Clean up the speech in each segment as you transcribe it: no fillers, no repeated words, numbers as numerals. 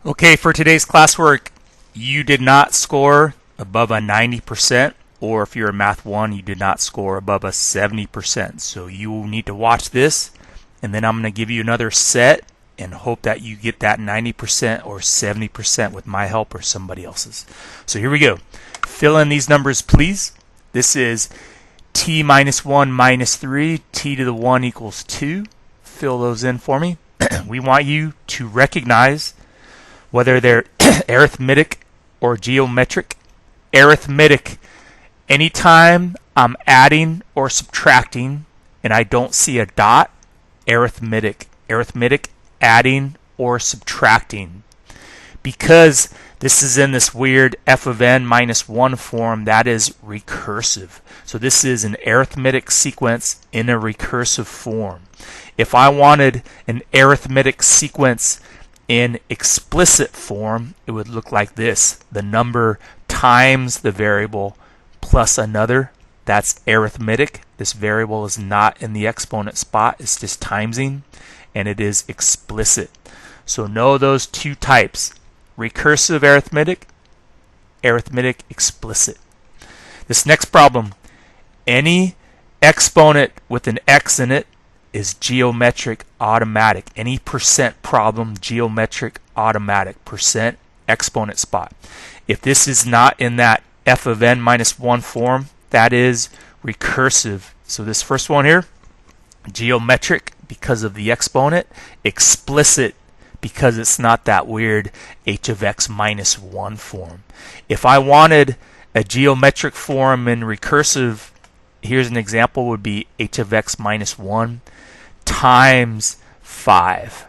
Okay, for today's classwork, you did not score above a 90%, or if you're a Math 1, you did not score above a 70%. So you will need to watch this, and then I'm going to give you another set and hope that you get that 90% or 70% with my help or somebody else's. So here we go. Fill in these numbers, please. This is t minus 1 minus 3, t to the 1 equals 2. Fill those in for me. We want you to recognize whether they're arithmetic or geometric. Arithmetic, anytime I'm adding or subtracting and I don't see a dot, arithmetic. Arithmetic, adding or subtracting. Because this is in this weird f of n minus 1 form, that is recursive. So this is an arithmetic sequence in a recursive form. If I wanted an arithmetic sequence in explicit form, it would look like this. The number times the variable plus another. That's arithmetic. This variable is not in the exponent spot. It's just timesing, and it is explicit. So know those two types. Recursive arithmetic, arithmetic explicit. This next problem, any exponent with an x in it is geometric automatic. Any percent problem, geometric automatic, percent exponent spot. If this is not in that f of n minus 1 form, that is recursive. So this first one here, geometric because of the exponent, explicit because it's not that weird h of x minus 1 form. If I wanted a geometric form in recursive, here's an example, would be h of x minus 1 times 5.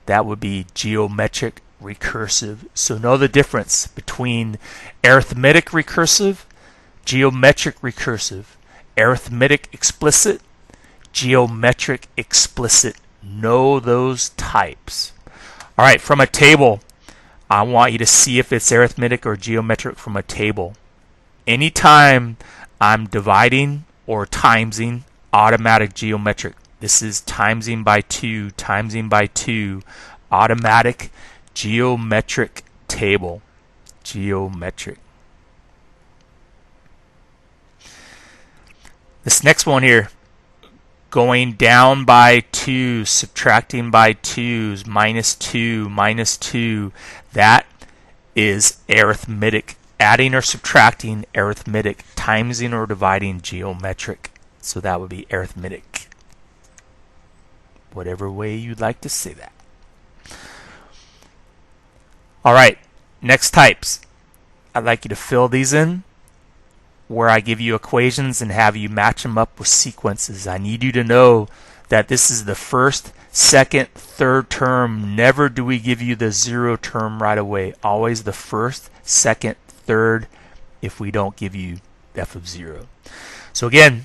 That would be geometric recursive. So know the difference between arithmetic recursive, geometric recursive, arithmetic explicit, geometric explicit. Know those types. All right, from a table, I want you to see if it's arithmetic or geometric from a table. Anytime I'm dividing or timesing, automatic geometric. This is timesing by 2, timesing by 2, automatic geometric table. Geometric. This next one here, going down by 2, subtracting by 2s, minus 2, minus 2, that is arithmetic. Adding or subtracting, arithmetic. Timesing or dividing, geometric. So that would be arithmetic. Whatever way you'd like to say that. Alright, next types. I'd like you to fill these in where I give you equations and have you match them up with sequences. I need you to know that this is the first, second, third term. Never do we give you the zero term right away. Always the first, second, third if we don't give you f of 0. So again,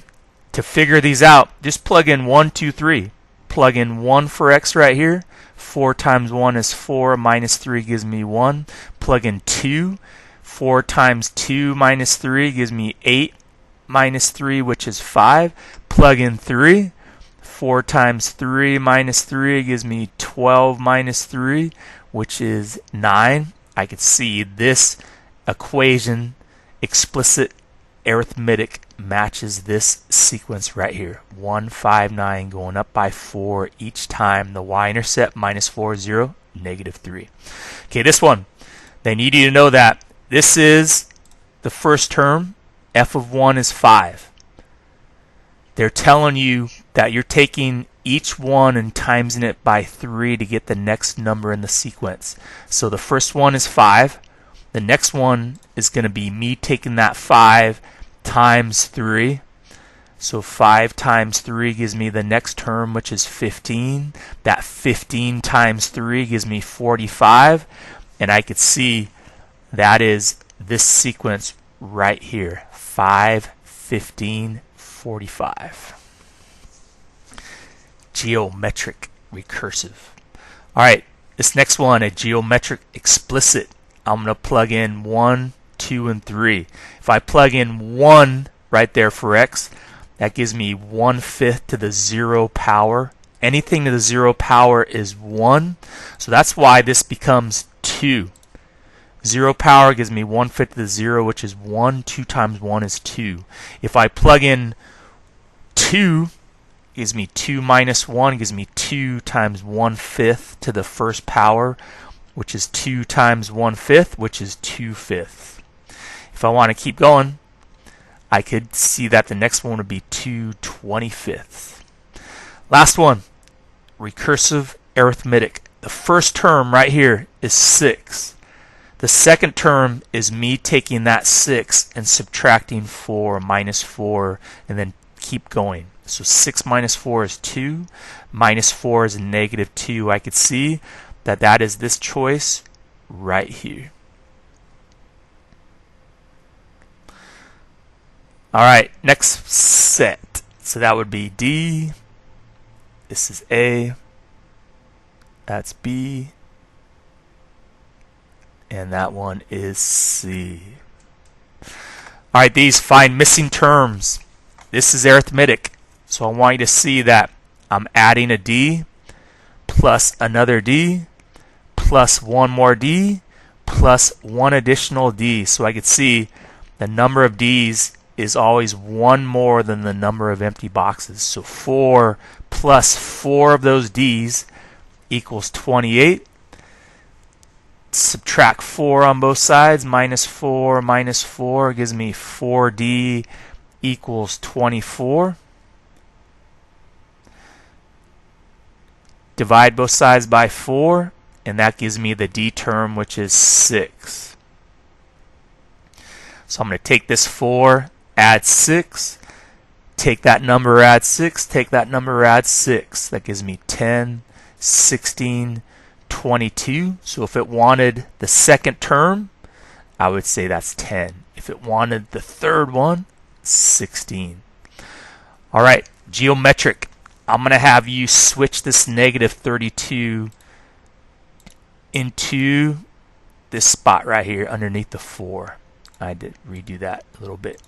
to figure these out, just plug in 1, 2, 3. Plug in 1 for x right here. 4 times 1 is 4, minus 3 gives me 1. Plug in 2. 4 times 2 minus 3 gives me 8 minus 3, which is 5. Plug in 3. 4 times 3 minus 3 gives me 12 minus 3, which is 9. I could see this equation, explicit arithmetic, matches this sequence right here. 1, 5, 9 going up by 4 each time. The y-intercept minus 4, 0, negative 3. Okay, this one, they need you to know that this is the first term. F of 1 is 5. They're telling you that you're taking each one and timesing it by 3 to get the next number in the sequence. So the first one is 5. The next one is going to be me taking that 5 times 3. So 5 times 3 gives me the next term, which is 15. That 15 times 3 gives me 45. And I could see that is this sequence right here. 5, 15, 45. Geometric recursive. Alright, this next one, a geometric explicit. I'm going to plug in 1, 2, and 3. If I plug in 1 right there for x, that gives me 1/5 to the 0 power anything to the 0 power is 1. So that's why this becomes 2. 0 power gives me 1/5 to the 0, which is 1. 2 times 1 is 2. If I plug in 2, it gives me 2 minus 1, gives me 2 times 1/5 to the first power, which is 2 times 1/5, which is 2/5. If I want to keep going, I could see that the next one would be 2/25. Last one, recursive arithmetic. The first term right here is 6. The second term is me taking that 6 and subtracting 4, minus 4, and then keep going. So 6 minus 4 is 2, minus 4 is negative 2. I could see that that is this choice right here. All right, next set. So that would be D. This is A. That's B. And that one is C. All right, these find missing terms. This is arithmetic. So I want you to see that I'm adding a D plus another D plus one more D plus one additional D. So I could see the number of D's is always one more than the number of empty boxes. So 4 plus 4 of those D's equals 28. Subtract 4 on both sides. Minus 4 gives me 4D equals 24. Divide both sides by 4, and that gives me the D term, which is 6. So I'm going to take this 4, add 6, take that number, add 6, take that number, add 6. That gives me 10, 16, 22. So if it wanted the second term, I would say that's 10. If it wanted the third one, 16. All right, geometric. I'm going to have you switch this negative 32 into this spot right here underneath the 4. I did redo that a little bit.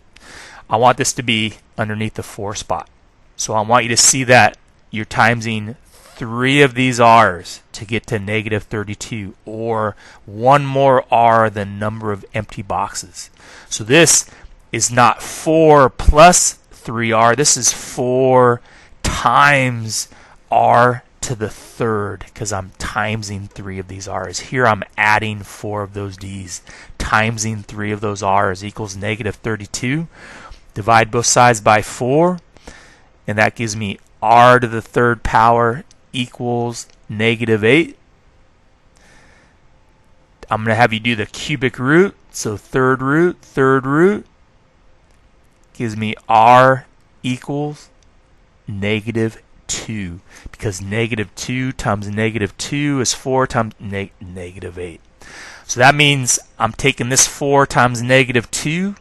I want this to be underneath the 4 spot. So I want you to see that you're timesing 3 of these R's to get to negative 32, or one more R than number of empty boxes. So this is not 4 plus 3R. This is 4 times R to the third, because I'm timesing 3 of these R's. Here I'm adding 4 of those D's. Timesing 3 of those R's equals negative 32. Divide both sides by 4, and that gives me R to the third power equals negative 8. I'm going to have you do the cubic root. So third root gives me R equals negative 2, because negative 2 times negative 2 is 4 times negative 8. So that means I'm taking this 4 times negative 2,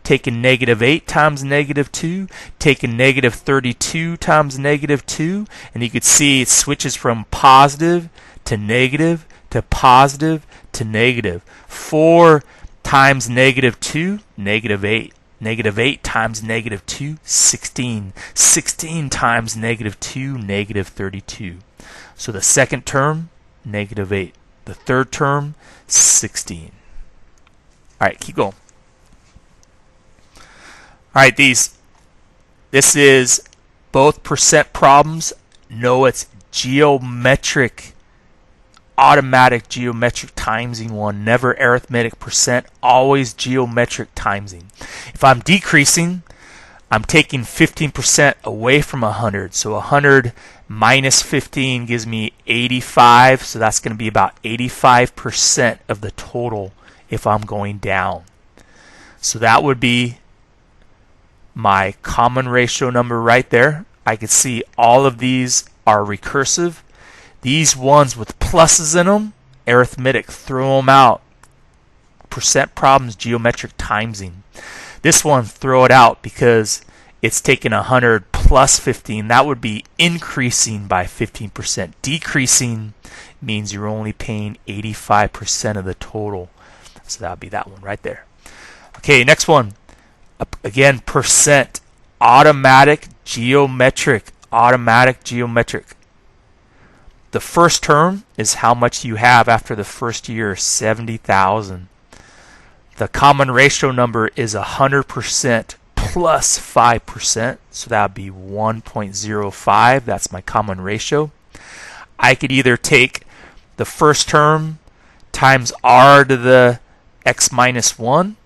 taking negative 8 times negative 2, taking negative 32 times negative 2, and you could see it switches from positive to negative to positive to negative. 4 times negative 2, negative 8. Negative 8 times negative 2, 16. 16 times negative 2, negative 32. So the second term, negative 8. The third term, 16. All right, keep going. All right, this is both percent problems. No, it's geometric, automatic geometric timesing one. Never arithmetic percent, always geometric timesing. If I'm decreasing, I'm taking 15% away from 100. So 100 minus 15 gives me 85. So that's going to be about 85% of the total if I'm going down. So that would be my common ratio number right there. I can see all of these are recursive. These ones with pluses in them, arithmetic, throw them out. Percent problems, geometric timesing. This one, throw it out because it's taking 100 plus 15. That would be increasing by 15%. Decreasing means you're only paying 85% of the total. So that would be that one right there. Okay, next one. Again, percent, automatic, geometric, automatic, geometric. The first term is how much you have after the first year, 70,000. The common ratio number is 100% plus 5%, so that would be 1.05. That's my common ratio. I could either take the first term times r to the x minus 1,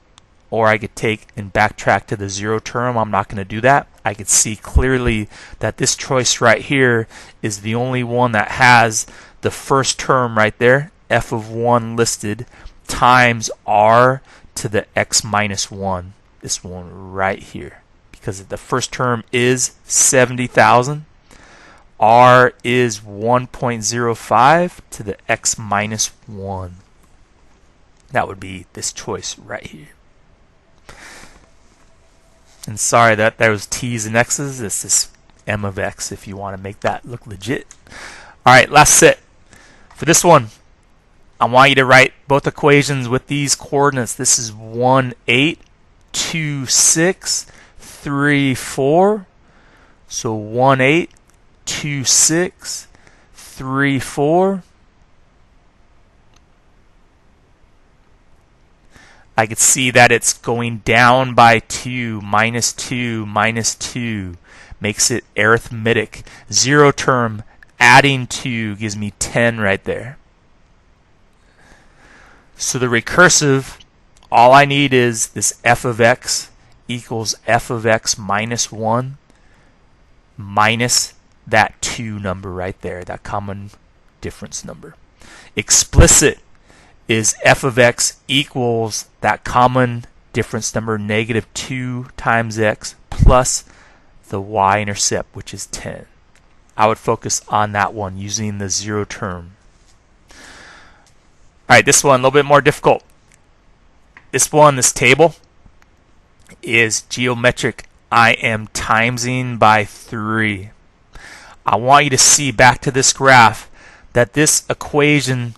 or I could take and backtrack to the 0 term. I'm not going to do that. I could see clearly that this choice right here is the only one that has the first term right there, f of 1 listed, times r to the x minus 1. This one right here. Because the first term is 70,000. R is 1.05 to the x minus 1. That would be this choice right here. And sorry that there was t's and x's. This is m of x if you want to make that look legit. Alright, last set. For this one, I want you to write both equations with these coordinates. This is 1, 8, 2, 6, 3, 4. So 1, 8, 2, 6, 3, 4. I could see that it's going down by 2, minus 2, minus 2. Makes it arithmetic. 0 term adding 2 gives me 10 right there. So the recursive, all I need is this f of x equals f of x minus 1 minus that 2 number right there, that common difference number. Explicit is f of x equals that common difference number, negative 2 times x plus the y-intercept, which is 10. I would focus on that one using the 0 term. Alright, this one a little bit more difficult. This one, this table, is geometric. I am timesing by 3. I want you to see back to this graph that this equation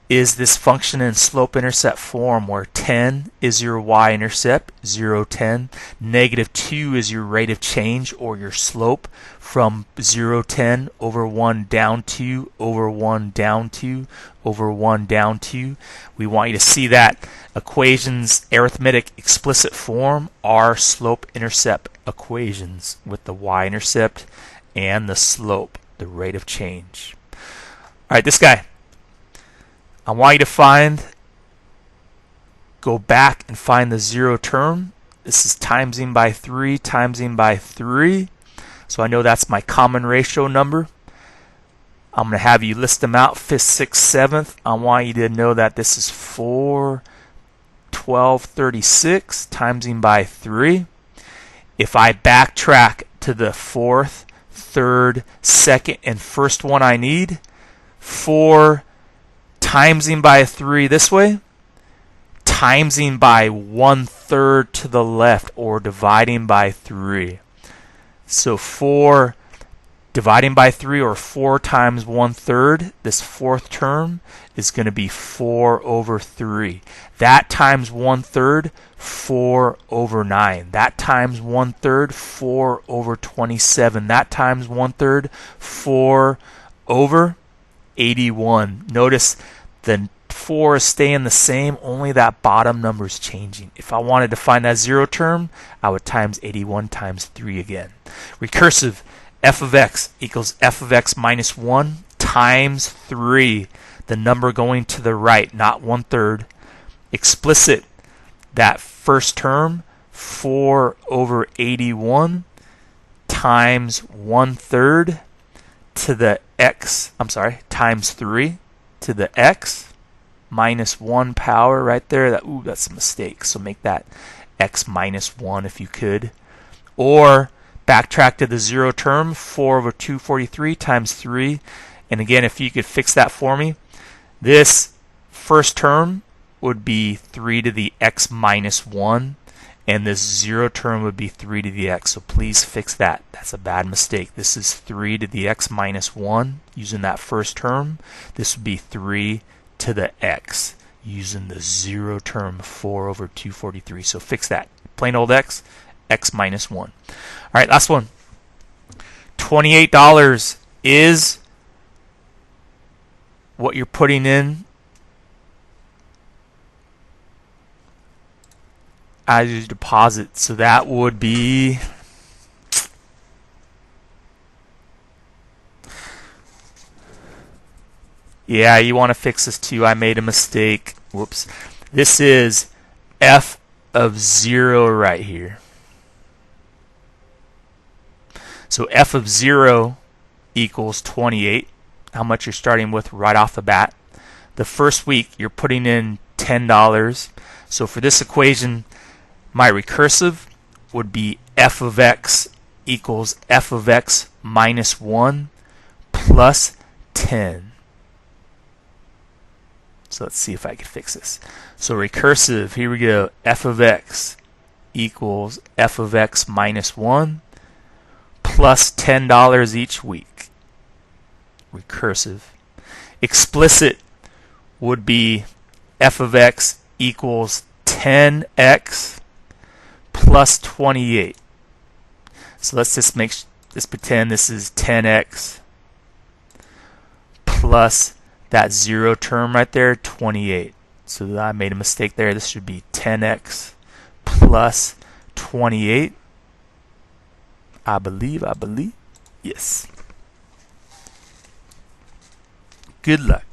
is this function in slope-intercept form where 10 is your y-intercept, 0, 10. Negative 2 is your rate of change or your slope from 0, 10 over 1 down 2 over 1 down 2 over 1 down 2. We want you to see that equations arithmetic explicit form are slope-intercept equations with the y-intercept and the slope, the rate of change. All right, this guy. I want you to go back and find the 0 term. This is timesing by 3, timesing by 3. So I know that's my common ratio number. I'm going to have you list them out, 5th, 6th, 7th. I want you to know that this is 4, 12, 36, timesing by 3. If I backtrack to the 4th, 3rd, 2nd, and 1st one I need, 4 timesing by 3 this way, timesing by 1/3 to the left, or dividing by 3. So 4 dividing by 3, or 4 times 1/3, this 4th term is going to be 4 over 3. That times 1/3, 4 over 9. That times 1/3, 4 over 27. That times 1/3, 4 over 81. Notice the 4 is staying the same, only that bottom number is changing. If I wanted to find that 0 term, I would times 81 times 3 again. Recursive, f of x equals f of x minus 1 times 3, the number going to the right, not 1/3. Explicit, that first term, 4 over 81 times 1/3 to the x, times 3 to the x minus 1 power right there. That's a mistake. So make that x minus 1 if you could. Or backtrack to the 0 term, 4 over 243 times 3. And again, if you could fix that for me, this first term would be 3 to the x minus 1. And this 0 term would be 3 to the x. So please fix that. That's a bad mistake. This is 3 to the x minus 1 using that first term. This would be 3 to the x using the 0 term, 4 over 243. So fix that. Plain old x, x minus 1. All right, last one. $28 is what you're putting in as your deposit. So that would be yeah, you want to fix this too. I made a mistake. Whoops. This is f of 0 right here. So f of 0 equals 28, how much you're starting with right off the bat. The first week you're putting in $10. So for this equation, my recursive would be f of x equals f of x minus 1 plus 10. So let's see if I can fix this. So recursive, here we go, f of x equals f of x minus 1 plus $10 each week. Recursive. Explicit would be f of x equals 10x plus 28. So let's just pretend this is 10x plus that 0 term right there, 28. So I made a mistake there. This should be 10x plus 28. I believe. Yes. Good luck.